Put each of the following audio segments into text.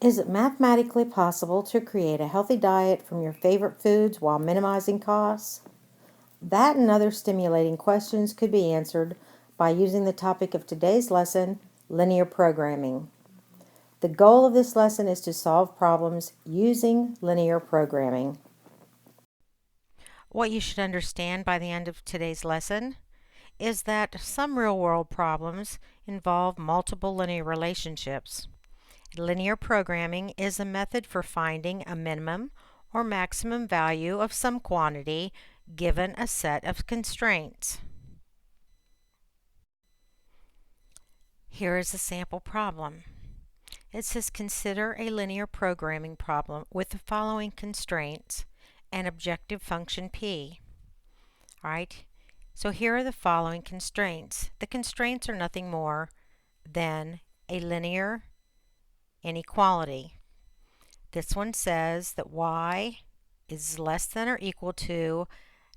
Is it mathematically possible to create a healthy diet from your favorite foods while minimizing costs? That and other stimulating questions could be answered by using the topic of today's lesson, linear programming. The goal of this lesson is to solve problems using linear programming. What you should understand by the end of today's lesson is that some real-world problems involve multiple linear relationships. Linear programming is a method for finding a minimum or maximum value of some quantity given a set of constraints. Here is a sample problem. It says consider a linear programming problem with the following constraints and objective function p. All right, so here are the following constraints. The constraints are nothing more than a linear inequality. This one says that y is less than or equal to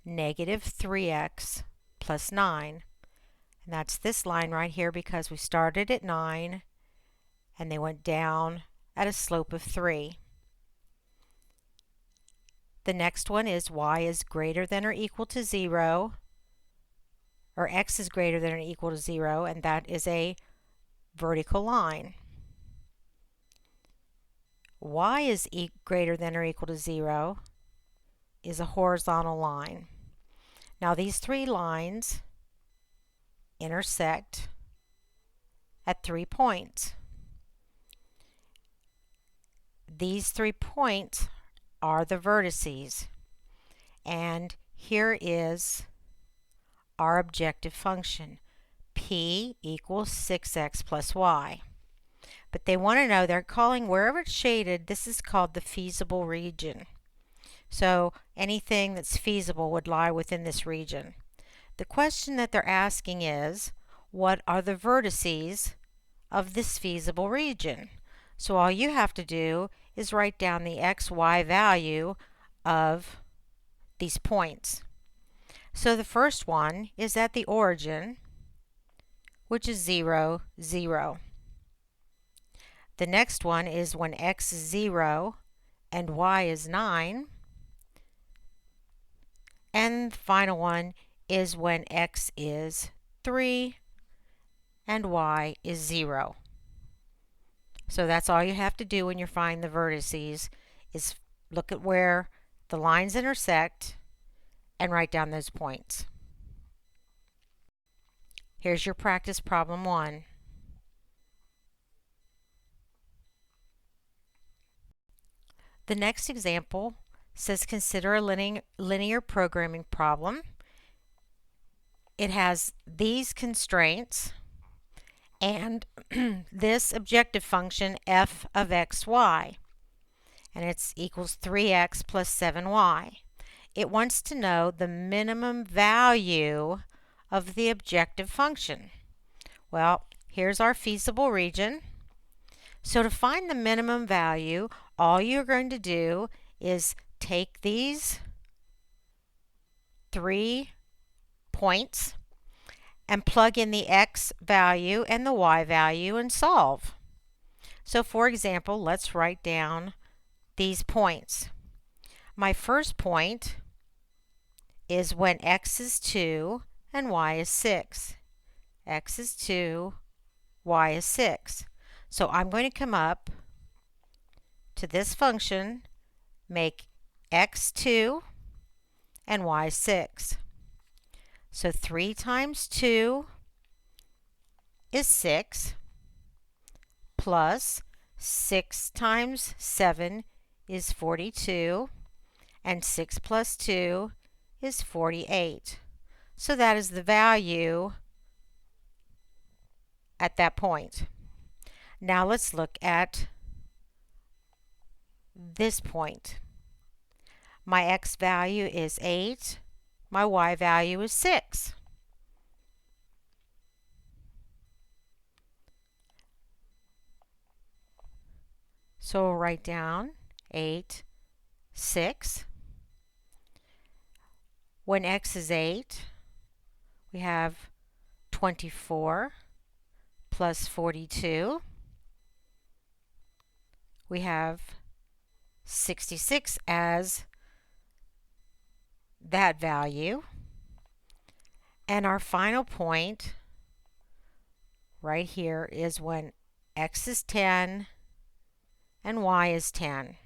negative 3x plus 9. And that's this line right here because we started at 9 and they went down at a slope of 3. The next one is y is greater than or equal to 0, or x is greater than or equal to 0, and that is a vertical line. Y is greater than or equal to 0 is a horizontal line. Now these three lines intersect at 3 points. These 3 points are the vertices, and here is our objective function. P equals 6x plus y. But they want to know, they're calling wherever it's shaded, this is called the feasible region. So anything that's feasible would lie within this region. The question that they're asking is, what are the vertices of this feasible region? So all you have to do is write down the x, y value of these points. So the first one is at the origin, which is 0, 0. The next one is when x is 0 and y is 9. And the final one is when x is 3 and y is 0. So that's all you have to do when you're finding the vertices, is look at where the lines intersect and write down those points. Here's your practice problem 1. The next example says consider a linear programming problem. It has these constraints and this objective function f of x, y, and it's equals 3x plus 7y. It wants to know the minimum value of the objective function. Well, here's our feasible region. So to find the minimum value, all you're going to do is take these 3 points and plug in the x value and the y value and solve. So for example, let's write down these points. My first point is when x is 2 and y is 6. X is 2, y is 6. So I'm going to come up to this function, make x 2 and y 6. So 3 times 2 is 6, plus 6 times 7 is 42, and 6 plus 2 is 48. So that is the value at that point. Now let's look at this point. My x value is 8. My y value is 6. So we'll write down 8, 6. When x is 8, we have 24 plus 42. We have 66 as that value. And our final point right here is when x is 10 and y is 10.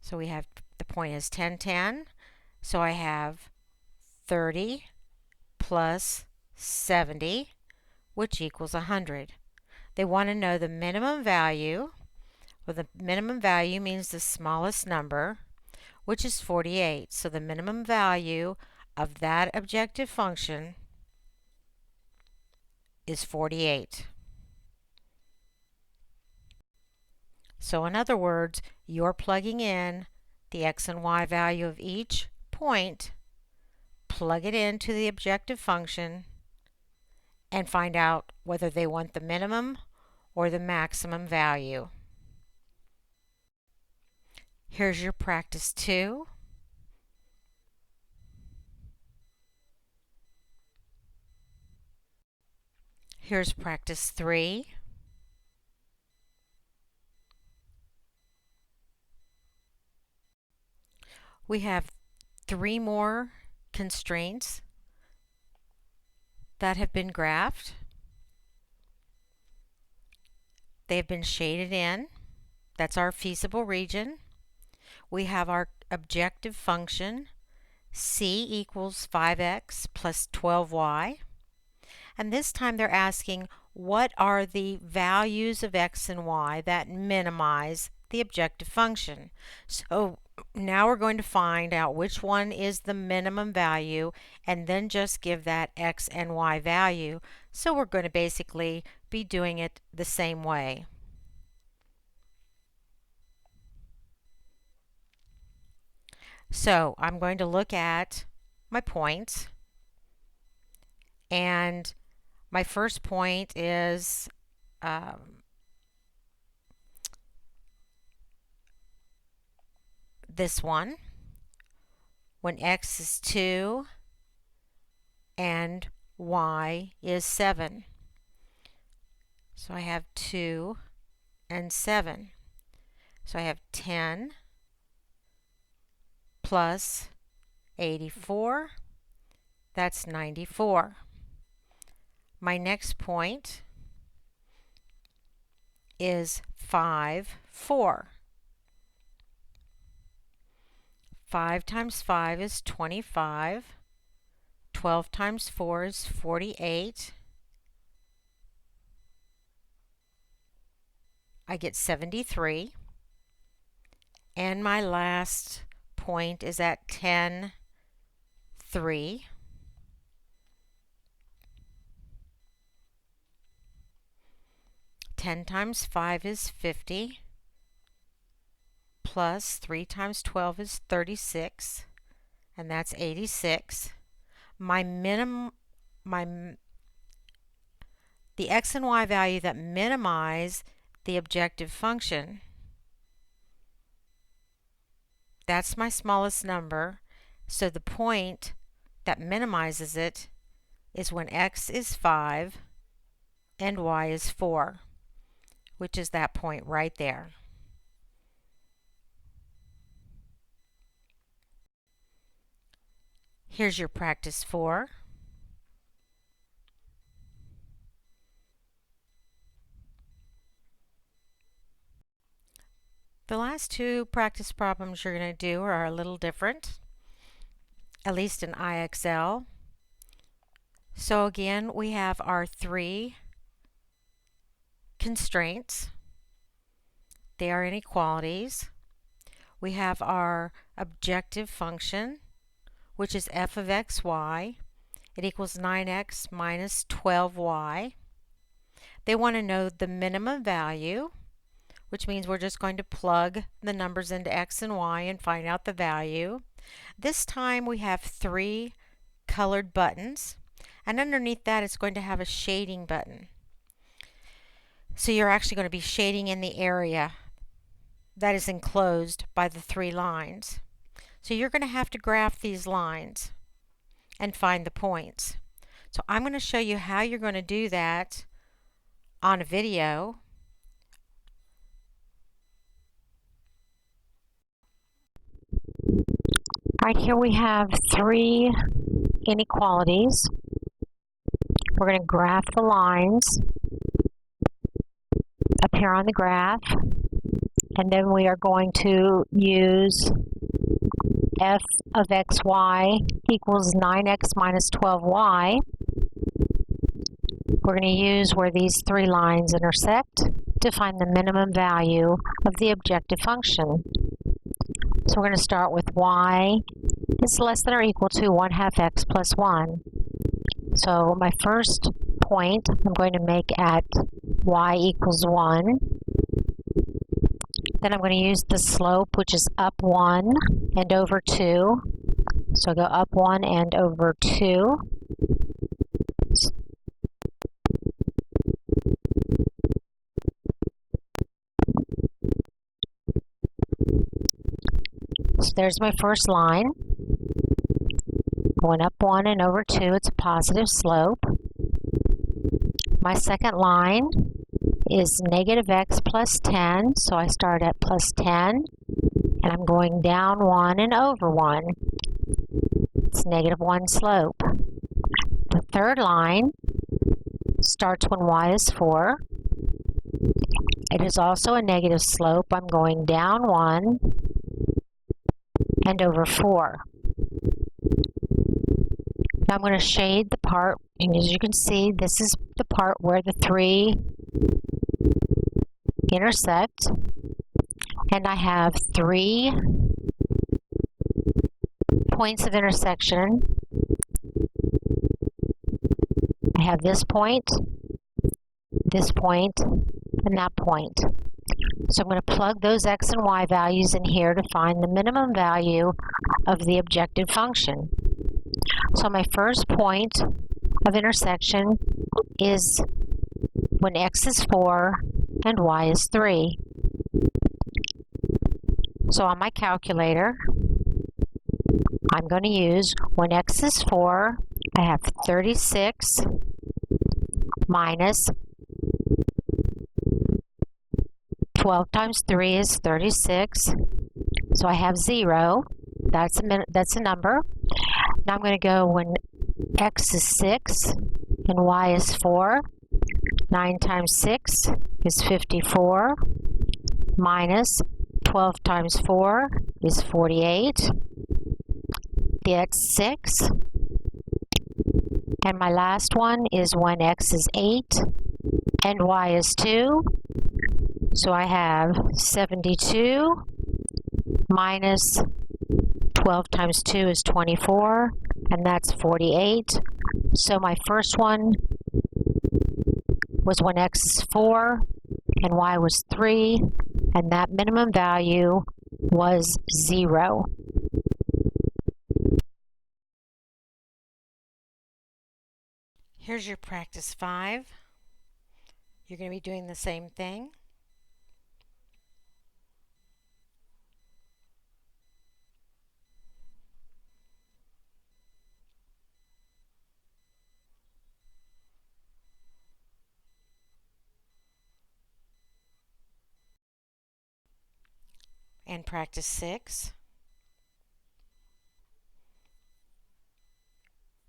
So we have the point is 10, 10. So I have 30 plus 70, which equals 100. They want to know the minimum value. Well, the minimum value means the smallest number, which is 48. So the minimum value of that objective function is 48. So in other words, you're plugging in the x and y value of each point, plug it into the objective function, and find out whether they want the minimum or the maximum value. Here's your practice 2. Here's practice 3. We have 3 more constraints that have been graphed. They have been shaded in. That's our feasible region. We have our objective function, c equals 5x plus 12y. And this time they're asking, what are the values of x and y that minimize the objective function? So now we're going to find out which one is the minimum value and then just give that x and y value. So we're going to basically be doing it the same way. So I'm going to look at my points, and my first point is this one, when x is 2 and y is 7. So I have 2 and 7. So I have 10 plus 84, that's 94. My next point is 5, 4. 5 times 5 is 25. 12 times 4 is 48. I get 73. And my last point is at 10, 3. Ten times 5 is 50, plus 3 times 12 is 36, and that's 86. The x and y value that minimize the objective function, that's my smallest number. So the point that minimizes it is when x is 5 and y is 4, which is that point right there. Here's your practice 4. The last 2 practice problems you're going to do are a little different, at least in IXL. So again, we have our 3 constraints. They are inequalities. We have our objective function, which is f of xy. It equals 9x minus 12y. They want to know the minimum value, which means we're just going to plug the numbers into x and y and find out the value. This time we have 3 colored buttons, and underneath that it's going to have a shading button. So you're actually going to be shading in the area that is enclosed by the 3 lines. So you're going to have to graph these lines and find the points. So I'm going to show you how you're going to do that on a video. Right here we have three inequalities. We're going to graph the lines up here on the graph, and then we are going to use f of xy equals 9x minus 12y. We're going to use where these three lines intersect to find the minimum value of the objective function. So we're going to start with y is less than or equal to 1/2 x plus 1. So my first point I'm going to make at y equals 1. Then I'm going to use the slope, which is up 1 and over 2. So I go up 1 and over 2. So there's my first line. Going up 1 and over 2, it's a positive slope. My second line is negative x plus 10, so I start at plus 10, and I'm going down 1 and over 1. It's negative 1 slope. The third line starts when y is 4. It is also a negative slope. I'm going down 1 and over 4. Now I'm going to shade the part, and as you can see, this is the part where the three intersect, and I have 3 points of intersection. I have this point, and that point. So I'm going to plug those x and y values in here to find the minimum value of the objective function. So my first point of intersection is when x is 4 and y is 3. So on my calculator, I'm going to use when x is 4, I have 36 minus 12 times 3 is 36. So I have 0. That's a number. Now I'm going to go when x is 6 and y is 4. 9 times 6 is 54 minus 12 times 4 is 48. That's 6. And my last one is when x is 8 and y is 2. So I have 72 minus 12 times 2 is 24, and that's 48. So my first one was when x is 4 and y was 3, and that minimum value was 0. Here's your practice 5. You're going to be doing the same thing. And practice 6.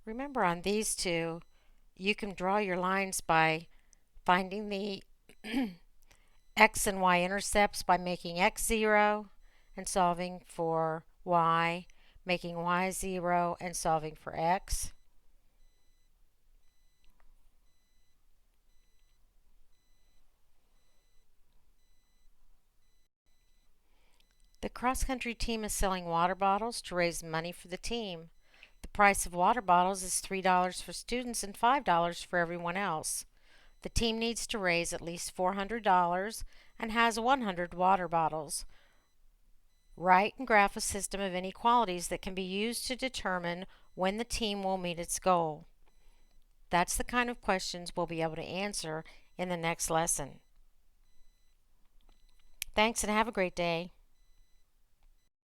Remember, on these two, you can draw your lines by finding the x and y intercepts by making x 0 and solving for y, making y 0 and solving for x. The cross-country team is selling water bottles to raise money for the team. The price of water bottles is $3 for students and $5 for everyone else. The team needs to raise at least $400 and has 100 water bottles. Write and graph a system of inequalities that can be used to determine when the team will meet its goal. That's the kind of questions we'll be able to answer in the next lesson. Thanks and have a great day.